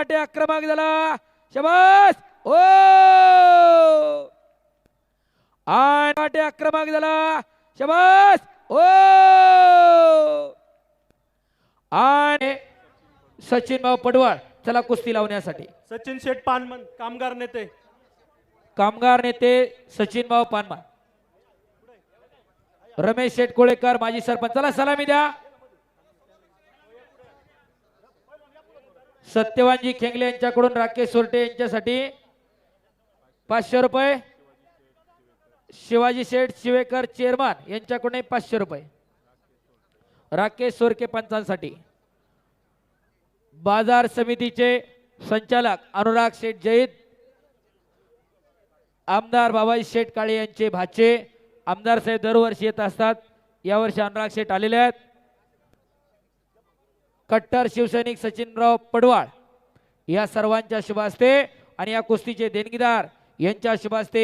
पाटे आक्रमक झाला. शाबास. ओ आठ पाटे आक्रमक झाला. शाबास. ओ आणि सचिन भाऊ पडवळ चला कुस्ती लावण्यासाठी. सचिन शेठ पानमन कामगार नेते. कामगार नेते सचिन भाऊ पानमान. रमेश शेठ कोळेकर माजी सरपंच चला सलामी द्या. सत्यवानजी खेंगले यांच्याकडून राकेश सोरटे यांच्यासाठी 500 रुपये. शिवाजी शेठ शिवेकर चेअरमन यांच्याकडून 500 रुपये. राकेश सोरके पंचांसाठी. बाजार समितीचे संचालक अनुराग शेठ जैद, आमदार बाबाजी शेठ काळे यांचे भाचे. आमदार साहेब दरवर्षी येत असतात, यावर्षी अनुराग शेठ आलेले आहेत. कट्टर शिवसैनिक सचिनराव पडवाळ या सर्वांच्या शुभ हस्ते आणि या कुस्तीचे देणगीदार यांच्या शुभ हस्ते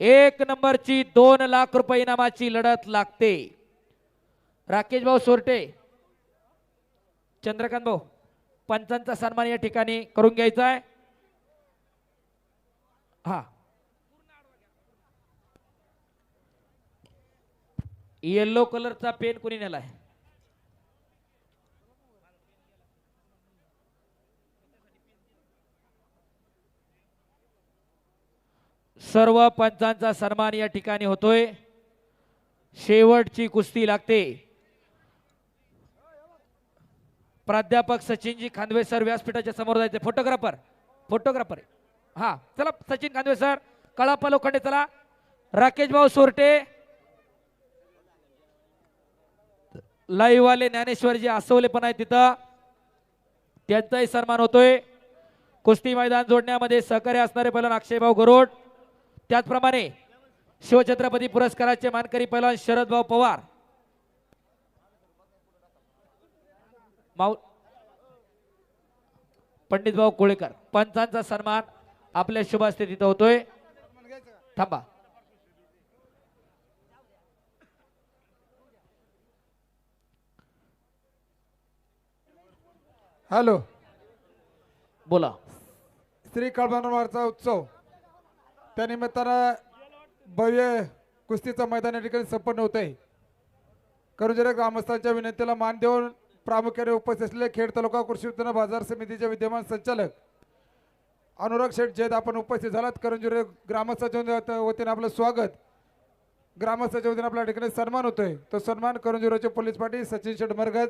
1 नंबरची 2 लाख रुपये इनामाची लढत लागते. राकेश भाऊ सोरटे, चंद्रकांत भाऊ, पंचांचा सन्मान या ठिकाणी करून घ्यायचा आहे. हा येलो कलरचा पेन कोणी नेलाय? सर्व पंचांचा सन्मान या ठिकाणी होतोय. शेवटची कुस्ती लागते. प्राध्यापक सचिनजी खांदवे सर व्यासपीठाच्या समोर जायचे. फोटोग्राफर हा चला. सचिन खांदवे सर, कळापा लोखंडे चला. राकेश भाऊ सोरटे, लाईव्ह वाले ज्ञानेश्वरजी आसवले पण आहे तिथं, त्यांचाही सन्मान होतोय. कुस्ती मैदान जोडण्यामध्ये सहकार्य असणारे पैलवान अक्षयभाऊ गरोड, त्याचप्रमाणे शिवछत्रपती पुरस्काराचे मानकरी पैलवान शरद भाऊ पवार, पंडित भाऊ कोळेकर, पंचांचा सन्मान आपल्या शुभ हस्ते तिथं होतोय. थांबा. हॅलो, बोला. श्री कळबानवारचा उत्सव त्यानिमित्तानं भव्य कुस्तीचं मैदान या ठिकाणी संपन्न होत आहे. करुंजरे ग्रामस्थांच्या विनंतीला मान देऊन प्रामुख्याने उपस्थित असलेले खेड तालुका कृषी उत्पन्न बाजार समितीचे विद्यमान संचालक अनुराग शेठ जैद आपण उपस्थित झालात. करुंजरे ग्रामस्थांच्या वतीने आपलं स्वागत. ग्रामस्थांच्या वतीने आपल्या ठिकाणी सन्मान होतोय. तो सन्मान करुंजरेचे पोलीस पाटील सचिन शेठ मरगज,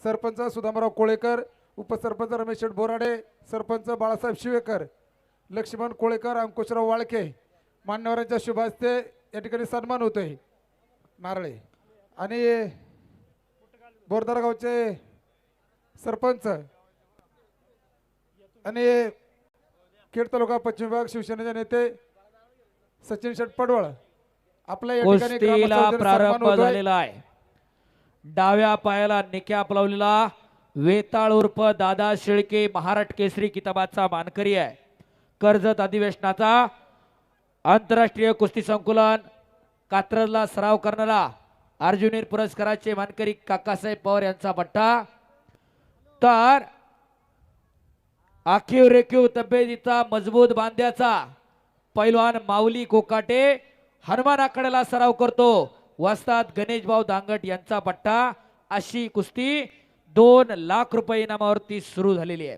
सरपंच सुदामराव कोळेकर, उपसरपंच रमेश शेठ बोराडे, सरपंच बाळासाहेब शिवेकर, लक्ष्मण कोळेकर, अंकुशराव वाळके मान्यवरांच्या शुभ हस्ते या ठिकाणी सन्मान होतोय. नारळे आणि बोरदार गावचे सरपंच आणि खेड तालुका पश्चिम विभाग शिवसेनेचे नेते सचिन शेठ पडवळ आपल्या या ठिकाणी कुस्तीला प्रारंभ झालेला आहे. डाव्या पायाला निक्याप लावलेला वेताळ उर्फ दादा शेळके महाराष्ट्र केसरी किताबाचा मानकरी आहे. कर्जत अधिवेशनाचा आंतरराष्ट्रीय कुस्ती संकुलन कात्रजला सराव करणारा अर्जुनीर पुरस्काराचे मानकरी काकासाहेब पवार यांचा पट्टा. तर आखीव रेखीव तब्येतीचा मजबूत बांध्याचा पैलवान माऊली कोकाटे हनुमान आखाड्याला सराव करतो. वस्ताद गणेश भाऊ दांगट यांचा पट्टा. अशी कुस्ती 2 लाख रुपये इनामावरती सुरू झालेली आहे.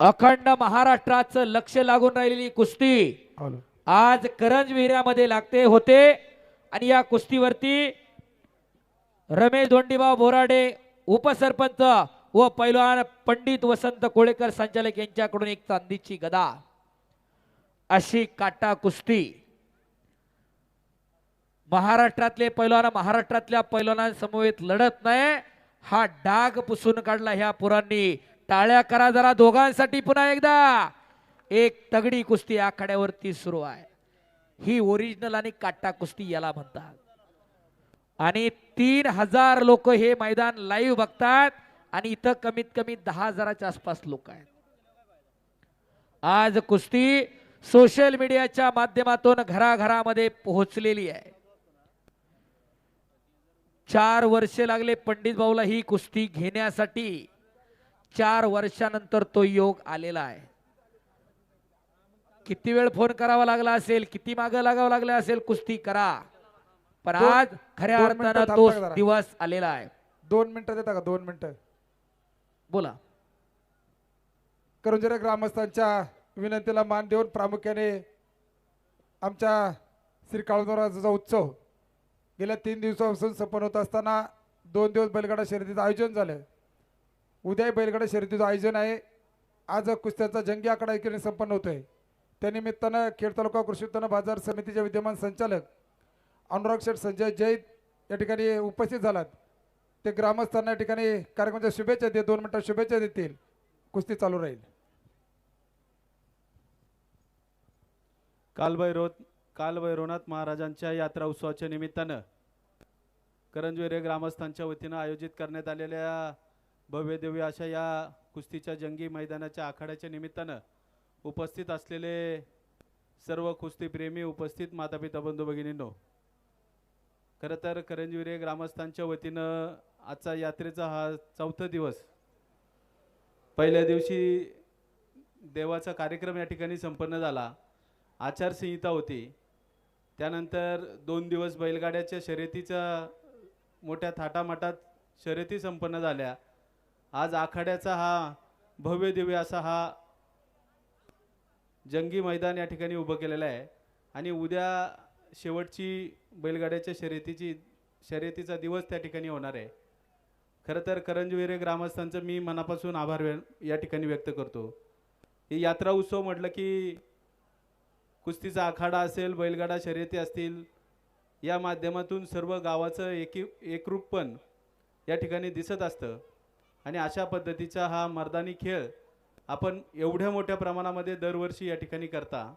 अखंड महाराष्ट्राचं लक्ष लागून राहिलेली कुस्ती आज करंज विहिऱ्यामध्ये लागते होते आणि या कुस्तीवरती रमेश धोंडीभाऊ बोराडे उपसरपंच व पैलवान पंडित वसंत कोळेकर संचालक यांच्याकडून एक चांदीची गदा. अशी काटा कुस्ती महाराष्ट्रातले पैलवान महाराष्ट्रातल्या पैलवानांसमवेत लढत नाही. हा डाग पुसून काढला ह्या पुरांनी. टाळ्या करा जरा दोघांसाठी पुन्हा एकदा. एक तगडी कुस्ती आखाड्यावरती सुरू आहे. ही ओरिजिनल आणि काटा कुस्ती याला म्हणतात. आणि 3000 लोक हे मैदान लाईव्ह बघतात आणि इथं कमीत कमी 10,000च्या आसपास लोक आहेत. आज कुस्ती सोशल मीडियाच्या माध्यमातून घराघरामध्ये पोहोचलेली आहे. 4 वर्षे लागले पंडित भाऊला ही कुस्ती घेण्यासाठी. 4 वर्षानंतर तो योग आलेला आहे. किती वेळ फोन करावा लागला असेल, किती मागं लागावं लागलं असेल, कुस्ती करा. पण आज खऱ्या दोन मिनिटं अर्थानं थांबता तो का जरा? दिवस आलेला आहे. 2 मिनिटं देता का? 2 मिनिटं. बोला. करंजरे ग्रामस्थांच्या विनंतीला मान देऊन प्रामुख्याने आमच्या श्री काळूराजाचा उत्सव गेल्या 3 दिवसापासून संपन्न होत असताना 2 दिवस बैलगाडा शर्यतीचं आयोजन झालं. उद्याही बैलगाडा शर्यतीचं आयोजन आहे. आज कुस्त्यांचा जंगी आखाडा एकीने संपन्न होतोय. त्यानिमित्तानं खेड तालुका कृषी उत्पन्न बाजार समितीचे विद्यमान संचालक अनुराग शेठ संजय जैद या ठिकाणी उपस्थित झालात. ते ग्रामस्थांना या ठिकाणी कार्यक्रमाच्या शुभेच्छा देत 2 मिनिटात शुभेच्छा देतील. कुस्ती चालू राहील. कालभैरवनाथ महाराजांच्या यात्रा उत्सवाच्या निमित्तानं करंजवेरे ग्रामस्थांच्या वतीनं आयोजित करण्यात आलेल्या भव्यदिव्य अशा या कुस्तीच्या जंगी मैदानाच्या आखाड्याच्या निमित्तानं उपस्थित असलेले सर्व कुस्तीप्रेमी, उपस्थित मातापिता, बंधू भगिनींनो, खरं तर करंजवेरे ग्रामस्थांच्या वतीनं आजचा यात्रेचा हा 4था दिवस. पहिल्या दिवशी देवाचा कार्यक्रम या ठिकाणी संपन्न झाला. आचारसंहिता होती. त्यानंतर 2 दिवस बैलगाड्याच्या शर्यतीचा मोठ्या थाटामाटात शर्यती संपन्न झाल्या. आज आखाड्याचा हा भव्य दिव्य असा हा जंगी मैदान या ठिकाणी उभं केलेलं आहे. आणि उद्या शेवटची बैलगाड्याच्या शर्यतीचा दिवस त्या ठिकाणी होणार आहे. खरं तर करंजवेरे ग्रामस्थांचं मी मनापासून आभार या ठिकाणी व्यक्त करतो. ही यात्रा उत्सव म्हटलं की कुस्तीचा आखाडा असेल, बैलगाडा शर्यती असतील, या माध्यमातून सर्व गावाचं एकरूपपण या ठिकाणी दिसत असतं. आणि अशा पद्धतीचा हा मर्दानी खेळ आपण एवढ्या मोठ्या प्रमाणामध्ये दरवर्षी या ठिकाणी करता.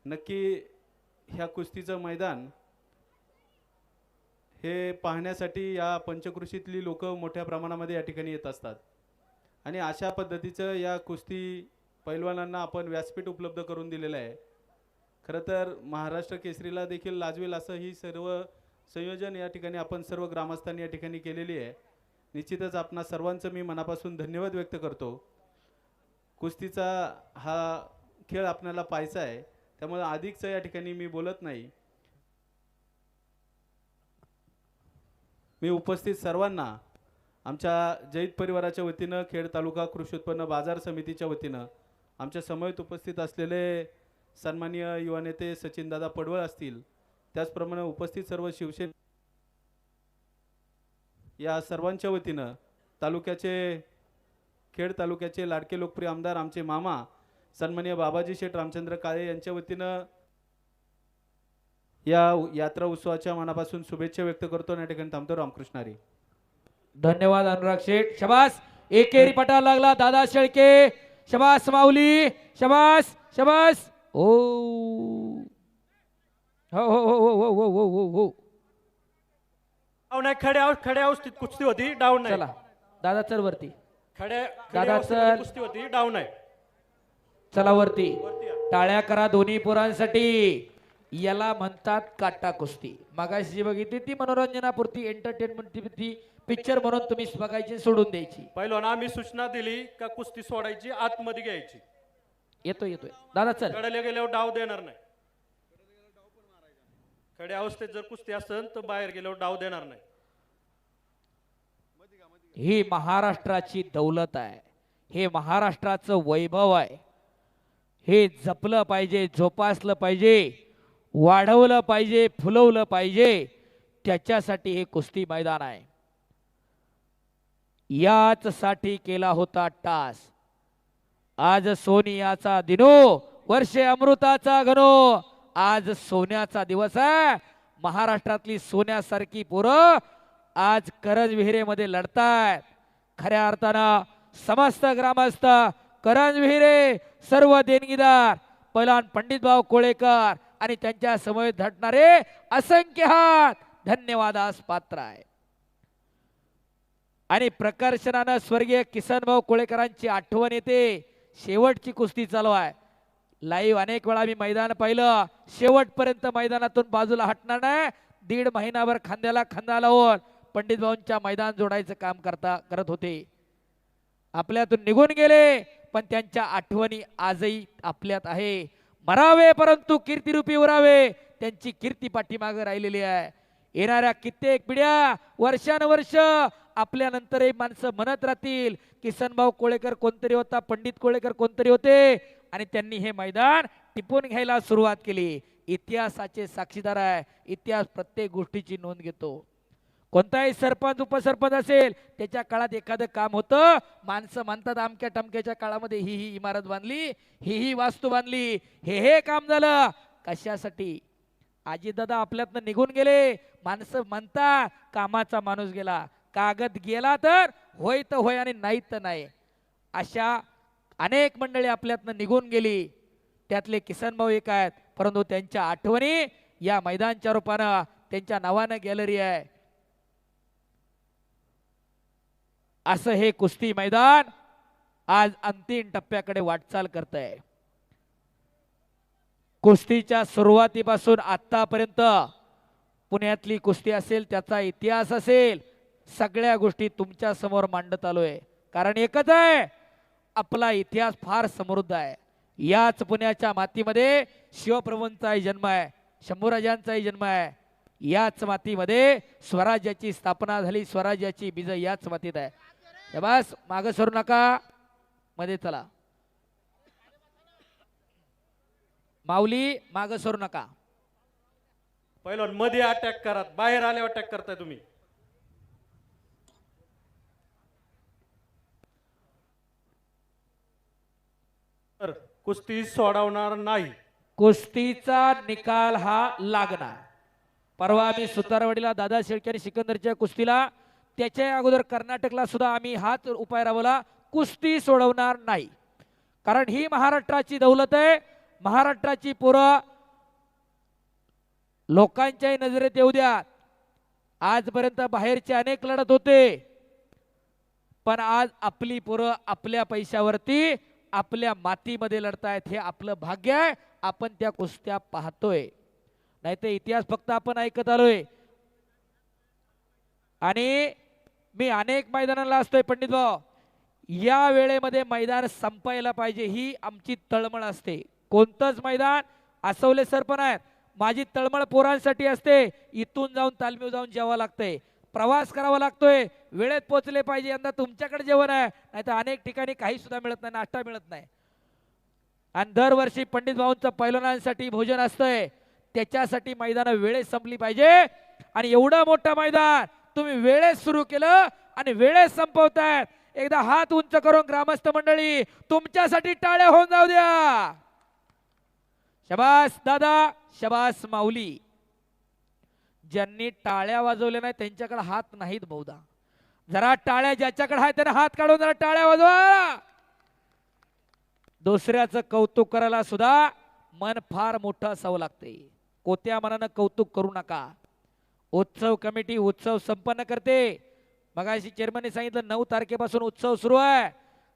नक्की ह्या कुस्तीचं मैदान हे पाहण्यासाठी या पंचकृषीतली लोक मोठ्या प्रमाणामध्ये या ठिकाणी येत असतात. आणि अशा पद्धतीचं या कुस्ती पैलवानांना आपण व्यासपीठ उपलब्ध करून दिलेलं आहे. खरं तर महाराष्ट्र केसरीला देखील लाजवेल असं ही सर्व संयोजन या ठिकाणी आपण सर्व ग्रामस्थांनी या ठिकाणी केलेली आहे. निश्चितच आपणा सर्वांचं मी मनापासून धन्यवाद व्यक्त करतो. कुस्तीचा हा खेळ आपल्याला पाहायचा आहे, त्यामुळे अधिकचं या ठिकाणी मी बोलत नाही. मी उपस्थित सर्वांना आमच्या जैद परिवाराच्या वतीनं, खेड तालुका कृषी उत्पन्न बाजार समितीच्या वतीनं, आमच्या समवेत उपस्थित असलेले सन्माननीय युवा नेते सचिनदादा पडवळ असतील, त्याचप्रमाणे उपस्थित सर्व शिवसेना या सर्वांच्या वतीनं खेड तालुक्याचे लाडके लोकप्रिय आमदार आमचे मामा सन्माननीय बाबाजी शेठ रामचंद्र काळे यांच्या वतीनं या यात्रा उत्सवाच्या मनापासून शुभेच्छा व्यक्त करतो. आणि या ठिकाणी थांबतो. रामकृष्ण हरी. धन्यवाद अनुराग शेठ. शबास. एकेरी पटाला लागला दादा शेळके. शबास माऊली. शबास शबास. ओ हो हो हो हो हो हो हो हो. डाव नाही, खड्या अवस्थेत कुस्ती होती, डाव नाही. चला दादा चल वरती. खड्या अवस्थेत कुस्ती होती, डाव नाही. चला वरती. टाळ्या करा दोन्ही पोरांसाठी. याला म्हणतात काटा कुस्ती. मागाशी बघितली ती मनोरंजनापुरती, एंटरटेनमेंटपुरती पिक्चर म्हणून तुम्ही बघायची, सोडून द्यायची. पहिलवान आम्ही सूचना दिली का कुस्ती सोडायची, आतमध्ये घ्यायची. येतोय येतोय दादा चल. कडेला गेल्यावर डाव देणार नाही. खड्या अवस्थेत जर कुस्ती असेल तर बाहेर गेल्यावर डाव देणार नाही. ही महाराष्ट्राची दौलत आहे. हे महाराष्ट्राचं वैभव आहे. हे जपलं पाहिजे, जोपासलं पाहिजे, वाढवलं पाहिजे, फुलवलं पाहिजे. त्याच्यासाठी हे कुस्ती मैदान आहे. याच साठी केला होता टास. आज सोनियाचा दिनो, वर्षे अमृताचा घनो. आज सोन्याचा दिवस आहे. महाराष्ट्रातली सोन्यासारखी पोरं आज करंज विहिरेमध्ये लढतायत. खऱ्या अर्थानं समस्त ग्रामस्थ, करंज विहिरे, सर्व देणगीदार, पैलवान पंडितभाऊ कोळेकर आणि त्यांच्या समवेत झटणारे असंख्य हात धन्यवादास पात्र आहे. आणि प्रकर्षणानं स्वर्गीय किसनभाऊ कोळेकरांची आठवण येते. शेवटची कुस्ती चालू आहे. लाईव्ह अनेक वेळा मी मैदान पाहिलं. शेवटपर्यंत मैदानातून बाजूला हटणार नाही. 1.5 महिनाभर खांद्याला खांदा लावून पंडित भाऊंच्या मैदान जोडायचं काम करत होते. आपल्यातून निघून गेले, पण त्यांच्या आठवणी आजही आपल्यात आहे. मरावे परंतु कीर्तिरूपी उरावे, त्यांची कीर्ती पाठीमागे राहिलेली आहे. येणाऱ्या कित्येक पिढ्या वर्षानुवर्ष आपल्यानंतरही माणसं म्हणत राहतील, किसनभाऊ कोळेकर कोणतरी होता, पंडित कोळेकर कोणतरी होते, आणि त्यांनी हे मैदान टिपून घ्यायला सुरुवात केली. इतिहासाचे साक्षीदार आहे. इतिहास प्रत्येक गोष्टीची नोंद घेतो. कोणताही सरपंच उपसरपंच असेल, त्याच्या काळात एखादं काम होतं, माणसं म्हणतात अमक्या टमक्याच्या काळामध्ये ही इमारत बांधली, ही वास्तू बांधली, हे काम झालं. कशासाठी? आजीदादा आपल्यातनं निघून गेले. माणसं म्हणतात कामाचा माणूस गेला. कागद गेला तर होय तर होय आणि नाही तर नाही. अशा अनेक मंडळी आपल्यातनं निघून गेली. त्यातले किसनभाऊ एक आहेत, परंतु त्यांच्या आठवणी या मैदानच्या रूपानं त्यांच्या नावानं गॅलरी आहे. असं हे कुस्ती मैदान आज अंतिम टप्प्याकडे वाटचाल करत आहे. कुस्तीच्या सुरुवातीपासून आतापर्यंत पुण्यातली कुस्ती असेल, त्याचा इतिहास असेल, सगळ्या गोष्टी तुमच्या समोर मांडत आलोय. कारण एकच आहे, आपला इतिहास फार समृद्ध आहे. याच पुण्याच्या मातीमध्ये शिवप्रभूंचाही जन्म आहे, शंभूराजांचाही जन्म आहे. याच मातीमध्ये स्वराज्याची स्थापना झाली. स्वराज्याची बीज याच मातीत आहे. बस मागे सरू नका, मध्ये चला. माऊली मागे सरू नका. पहिलवान मध्ये अटॅक करा, बाहेर आल्यावर अटॅक करताय तुम्ही. तर कुस्ती सोडवणार नाही. कुस्तीचा निकाल हा लागणार. परवा आम्ही सुतारवाडीला दादा शेळके आणि सिकंदरच्या कुस्तीला, त्याच्या अगोदर कर्नाटकला सुद्धा आम्ही हाच उपाय राबवला, कुस्ती सोडवणार नाही. कारण ही महाराष्ट्राची दौलत आहे. महाराष्ट्राची पोरं लोकांच्याही नजरेत येऊ द्या. आजपर्यंत बाहेरचे अनेक लढत होते, पण आज आपली पोरं आपल्या पैशावरती आपल्या मातीमध्ये लढतायत. हे आपलं भाग्य आहे. आपण त्या कुस्त्या पाहतोय, नाही तर इतिहास फक्त आपण ऐकत आलोय. आणि मी अनेक मैदानाला असतोय पंडित भाऊ, या वेळेमध्ये मैदान संपायला पाहिजे ही आमची तळमळ असते. कोणतंच मैदान, आसवले सर पण आहेत, माझी तळमळ पोरांसाठी असते. इथून जाऊन तालमीवर जाऊन जेवावं लागतंय, प्रवास करावा लागतोय, वेळेत पोहोचले पाहिजे. यंदा तुमच्याकडे जेवण आहे, नाही तर अनेक ठिकाणी काही सुद्धा मिळत नाही, नाश्ता मिळत नाही. आणि दरवर्षी पंडित भाऊंचं पैलवानांसाठी भोजन असतंय, त्याच्यासाठी मैदान वेळेत संपली पाहिजे. आणि एवढं मोठं मैदान तुम्ही वेळेत सुरू केलं आणि वेळेत संपवतायत. एकदा हात उंच करून ग्रामस्थ मंडळी तुमच्यासाठी टाळ्या होऊन जाऊ द्या. शबास दादा, शबास माऊली. ज्यांनी टाळ्या वाजवल्या नाही त्यांच्याकडे हात नाहीत बहुधा. जरा टाळ्या ज्याच्याकडे आहे त्याने हात काढून जरा टाळ्या वाजवा. दुसऱ्याचं कौतुक करायला सुद्धा मन फार मोठं असावं लागते. कोत्या मनानं कौतुक करू नका. उत्सव कमिटी उत्सव संपन्न करते. मगाशी चेअरमनने सांगितलं 9 तारखेपासून उत्सव सुरू आहे.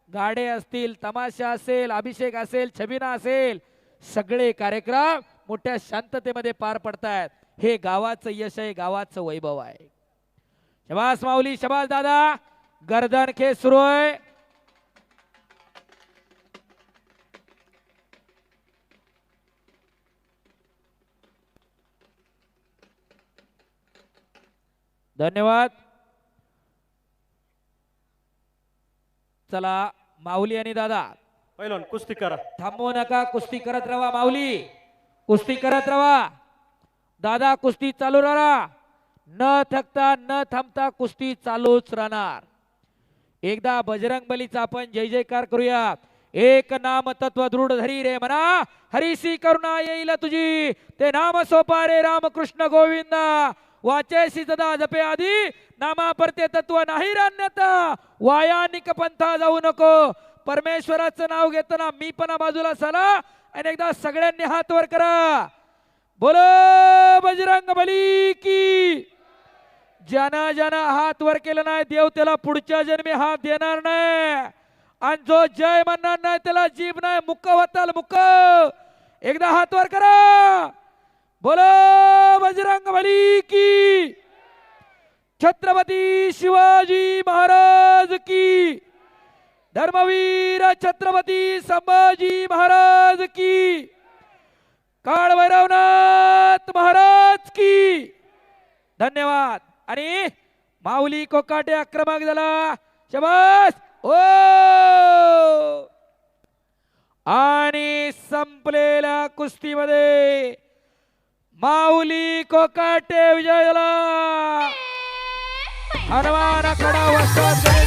गाडे असतील, तमाशा असेल, अभिषेक असेल, छबिना असेल, सगळे कार्यक्रम मोठ्या शांततेमध्ये पार पडतायत. हे गावाचं यश आहे, गावाचं वैभव आहे. शबास माऊली, शबास दादा. गर्दन खेळ सुरू आहे. धन्यवाद. चला माऊली आणि दादा पहिलवान कुस्ती करा. थांबवू नका, कुस्ती करत राहा. माऊली कुस्ती करत राहा. दादा कुस्ती चालू राहा. न थकता न थांबता कुस्ती चालूच राहणार. एकदा बजरंग बलीचा आपण जय जयकार करूया. एक नाम तत्व दृढ धरी रे मना, हरीसी करुणा येईल तुझी, ते नाम सोपा रे रामकृष्ण गोविंद. वाचेसी सदा जपे आधी, नामा परते तत्व नाही रान्यता. वायानिक पंथा जाऊ नको. परमेश्वराचं नाव घेताना मी पण बाजूला चला आणि एकदा सगळ्यांनी हात वर करा. बोलो बजरंग बली की. ज्यानं ज्यानं हात वर केला नाही, देव त्याला पुढच्या जन्मी हात देणार नाही. आणि जो जय म्हणणार नाही त्याला जीभ नाही, मुक्क होताल मुक्क. एकदा हात वर करा. बोलो बजरंग बली की. छत्रपती शिवाजी महाराज की. धर्मवीर छत्रपती संभाजी महाराज की, काळभैरवनाथ महाराज की. धन्यवाद. आणि माऊली कोकाटे आक्रमक झाला. शाबास. ओ आणि संपलेल्या कुस्तीमध्ये माऊली कोकाटे विजय झाला. हनुमान आखाडा वस्ताद